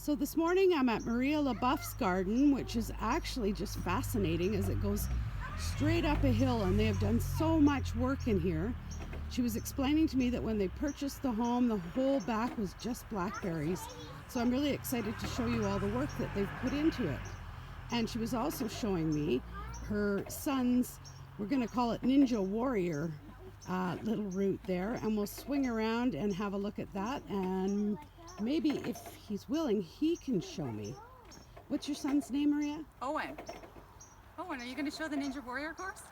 So this morning I'm at Maria LaBeouf's garden, which is actually just fascinating as it goes straight up a hill, and they have done so much work in here. She was explaining to me that when they purchased the home, the whole back was just blackberries. So I'm really excited to show you all the work that they've put into it. And she was also showing me her son's, we're going to call it Ninja Warrior little route there, and we'll swing around and have a look at that, and maybe if he's willing he can show me. What's your son's name, Maria? Owen. Owen, are you going to show the Ninja Warrior course?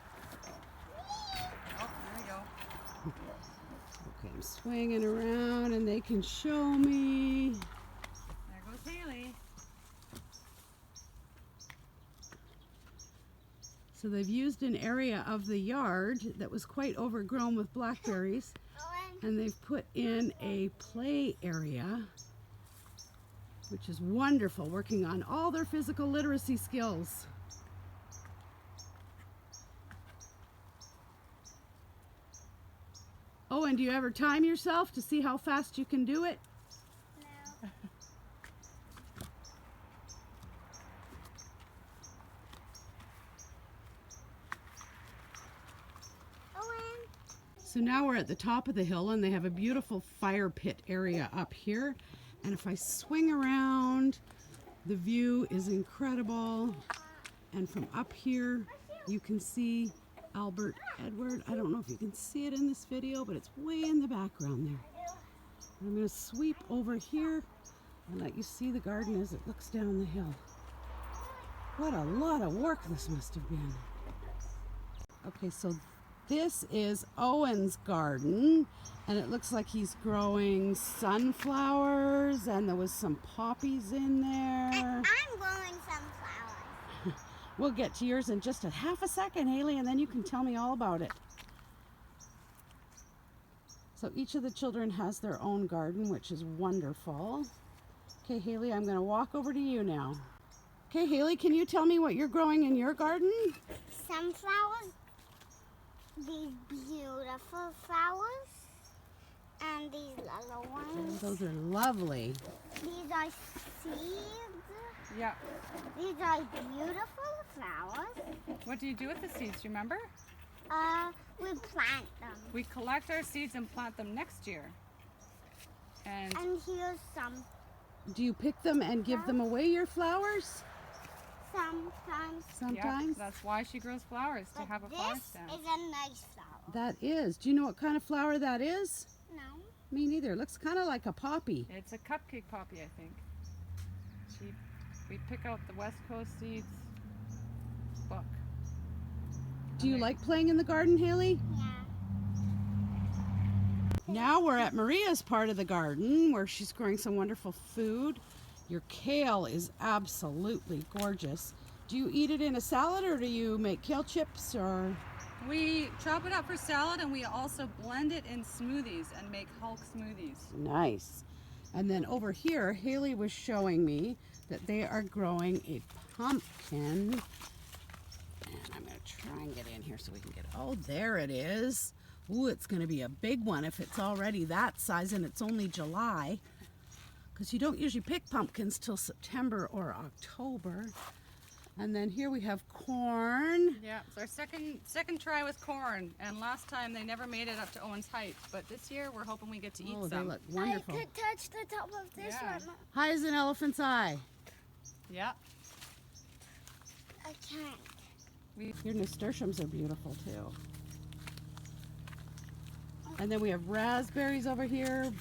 Oh, there you go. Okay, I'm swinging around and they can show me. There goes Haley. So they've used an area of the yard that was quite overgrown with blackberries, and they've put in a play area, which is wonderful, working on all their physical literacy skills. Oh, and do you ever time yourself to see how fast you can do it? No. So now we're at the top of the hill, and they have a beautiful fire pit area up here. And if I swing around, the view is incredible. And from up here, you can see Albert Edward. I don't know if you can see it in this video, but it's way in the background there. I'm going to sweep over here and let you see the garden as it looks down the hill. What a lot of work this must have been. Okay, so this is Owen's garden, and it looks like he's growing sunflowers, and there was some poppies in there. I'm growing sunflowers. We'll get to yours in just a half a second, Haley, and then you can tell me all about it. So each of the children has their own garden, which is wonderful. Okay, Haley, I'm going to walk over to you now. Okay, Haley, can you tell me what you're growing in your garden? Sunflowers, these beautiful flowers, and these little ones. Those are lovely. These are seeds. Yeah. These are beautiful flowers. What do you do with the seeds, do you remember? We plant them. We collect our seeds and plant them next year. And here's some. Do you pick them and give them away, your flowers? Sometimes. Sometimes? yeah, that's why she grows flowers, to have a flower stand. This is a nice flower. That is. Do you know what kind of flower that is? No. Me neither. It looks kind of like a poppy. It's a cupcake poppy, I think. We pick out the West Coast seeds book. Do you like playing in the garden, Haley? Yeah. Now we're at Maria's part of the garden where she's growing some wonderful food. Your kale is absolutely gorgeous. Do you eat it in a salad, or do you make kale chips, or? We chop it up for salad, and we also blend it in smoothies and make Hulk smoothies. Nice. And then over here, Haley was showing me that they are growing a pumpkin. And I'm going to try and get in here so we can get it. Oh, there it is. Ooh, it's going to be a big one if it's already that size and it's only July. Because you don't usually pick pumpkins till September or October. And then here we have corn. Yeah, it's our second try with corn, and last time they never made it up to Owen's height, but this year we're hoping we get to eat Oh, some. they look wonderful. I could touch the top of this Yeah. one. High as an elephant's eye. Yeah. I can't. Your nasturtiums are beautiful too. And then we have raspberries over here,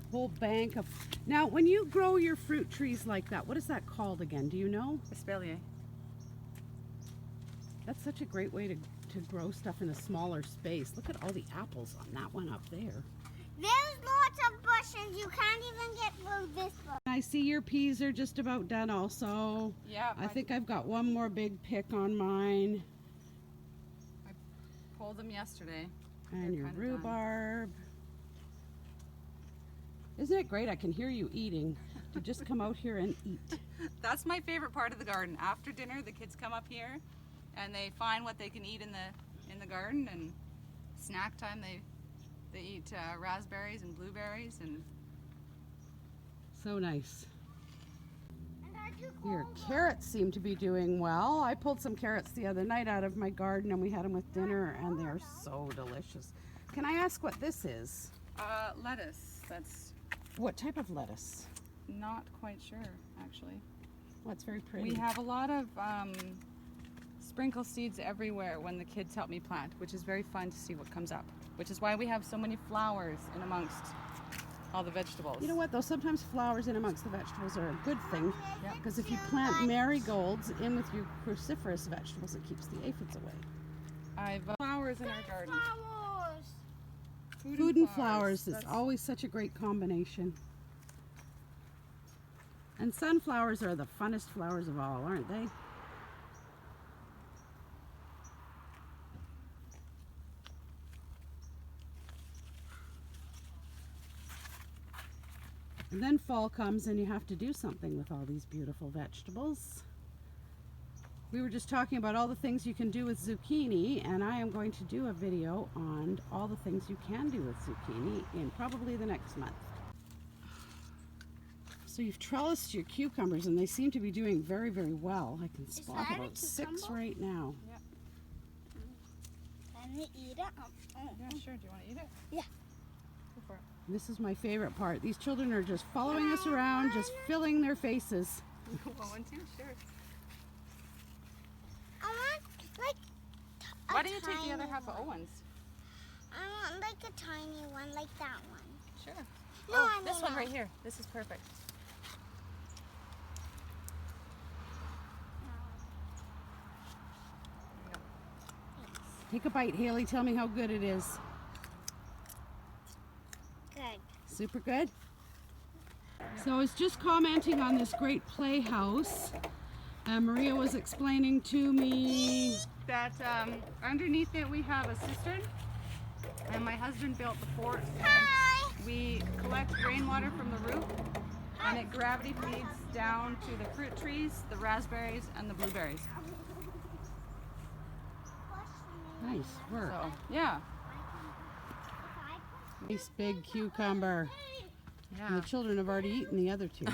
whole bank of. Now, when you grow your fruit trees like that, what is that called again? Do you know? Espalier. That's such a great way to grow stuff in a smaller space. Look at all the apples on that one up there. There's lots of bushes. You can't even get through this bush. I see your peas are just about done also. Yeah. I think I've got one more big pick on mine. I pulled them yesterday. And They're your kinda done. rhubarb. Isn't it great? I can hear you eating. To just come out here and eat. That's my favorite part of the garden. After dinner, the kids come up here and they find what they can eat in the garden, and snack time they eat raspberries and blueberries, and So nice. Your carrots seem to be doing well. I pulled some carrots the other night out of my garden and we had them with dinner and they're so delicious. Can I ask what this is? Lettuce. That's What type of lettuce? not quite sure, actually. Well, it's very pretty. We have a lot of sprinkle seeds everywhere when the kids help me plant, which is very fun to see what comes up, which is why we have so many flowers in amongst all the vegetables. You know what though, sometimes flowers in amongst the vegetables are a good thing, Yeah. because if you plant marigolds in with your cruciferous vegetables, it keeps the aphids away. I've flowers in our garden. Flowers. Food and flowers is That's- always such a great combination. And sunflowers are the funnest flowers of all, aren't they? And then fall comes and you have to do something with all these beautiful vegetables. We were just talking about all the things you can do with zucchini, and I am going to do a video on all the things you can do with zucchini in probably the next month. So you've trellised your cucumbers and they seem to be doing very, very well. I can spot that a about 6 cucumber? right now. Can we eat it? Yeah, sure. Do you want to eat it? Yeah. Go for it. This is my favorite part. These children are just following us around, just filling their faces. You want one too? Sure. I want like Why don't you take the other half of Owen's? I want like a tiny one, like that one. Sure. No, Oh, I mean this one no. right here. This is perfect. Take a bite, Haley. Tell me how good it is. Good. Super good. So I was just commenting on this great playhouse. Maria was explaining to me. That underneath it we have a cistern, and my husband built the fort. Hi. We collect rainwater from the roof, and it gravity feeds down to the fruit trees, the raspberries, and the blueberries. Nice work. So yeah, Nice big cucumber. And yeah, the children have already eaten the other two.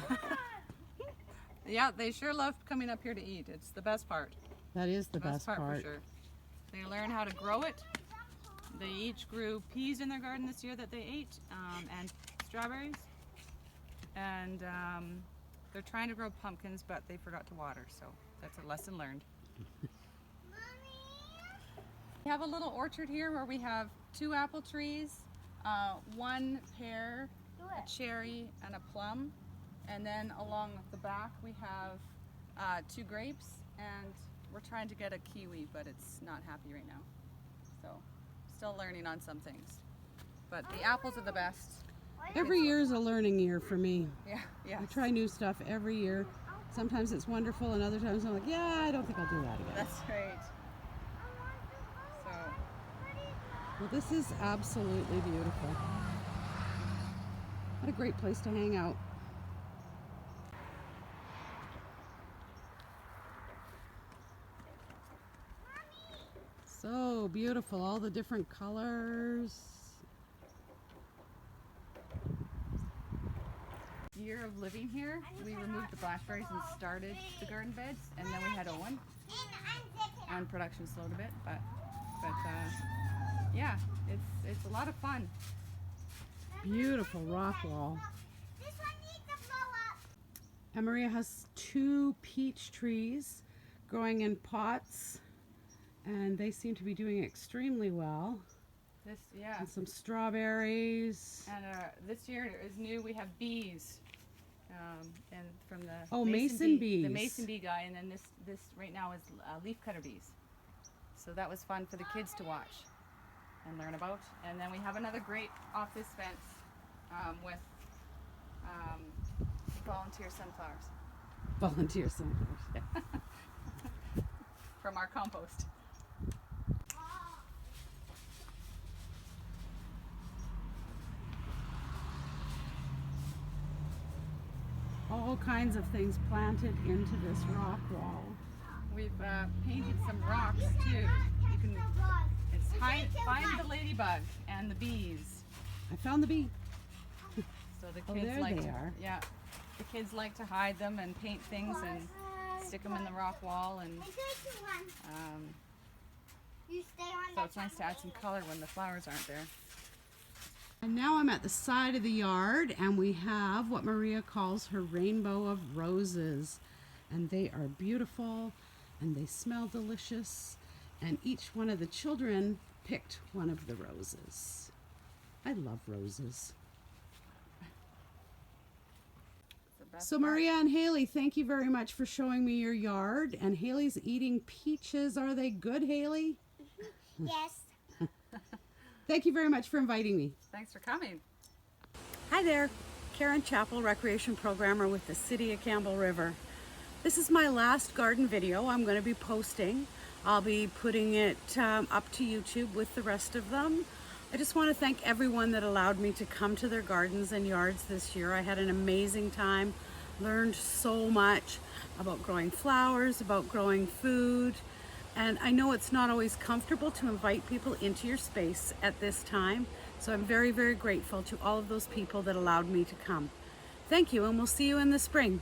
yeah. They sure love coming up here to eat. It's the best part. That is the best part part. for sure. They learn how to grow it. They each grew peas in their garden this year that they ate, and strawberries. And they're trying to grow pumpkins, but they forgot to water, so that's a lesson learned. We have a little orchard here where we have 2 apple trees, 1 pear, a cherry, and a plum. And then along the back we have 2 grapes, and we're trying to get a kiwi, but it's not happy right now. So still learning on some things. But the apples are the best. Every year is a learning year for me. Yeah, yeah. I try new stuff every year. Sometimes it's wonderful, and other times I'm like, yeah, I don't think I'll do that again. That's right. So Well, this is absolutely beautiful. What a great place to hang out. So beautiful, all the different colors. year of living here, we removed the blackberries and started the garden beds, and then we had Owen, and production slowed a bit, but yeah, it's a lot of fun. Beautiful rock wall. This one needs to blow up. And Maria has 2 peach trees growing in pots, and they seem to be doing extremely well. Yeah, And some strawberries. and this year is new. We have bees, and from the Mason the bees. mason bee guy, and then this right now is leafcutter bees. So that was fun for the kids to watch and learn about. And then we have another grate off this fence with volunteer sunflowers Volunteer sunflowers. from our compost. All kinds of things planted into this rock wall. We've painted some rocks too. You can find the ladybug and the bees. I found the bee. So the Oh, kids there like they to, are. yeah, The kids like to hide them and paint things and stick them in the rock wall, and You stay on so it's nice to add some color when the flowers aren't there. And now I'm at the side of the yard, and we have what Maria calls her rainbow of roses. And they are beautiful, and they smell delicious. And each one of the children picked one of the roses. I love roses. It's the best So part. Maria and Haley, thank you very much for showing me your yard. And Haley's eating peaches. Are they good, Haley? Yes. Thank you very much for inviting me. Thanks for coming. Hi there, Karen Chappell, Recreation Programmer with the City of Campbell River. This is my last garden video I'm going to be posting. I'll be putting it up to YouTube with the rest of them. I just want to thank everyone that allowed me to come to their gardens and yards this year. I had an amazing time, learned so much about growing flowers, about growing food, and I know it's not always comfortable to invite people into your space at this time, so I'm very, very grateful to all of those people that allowed me to come. Thank you, and we'll see you in the spring.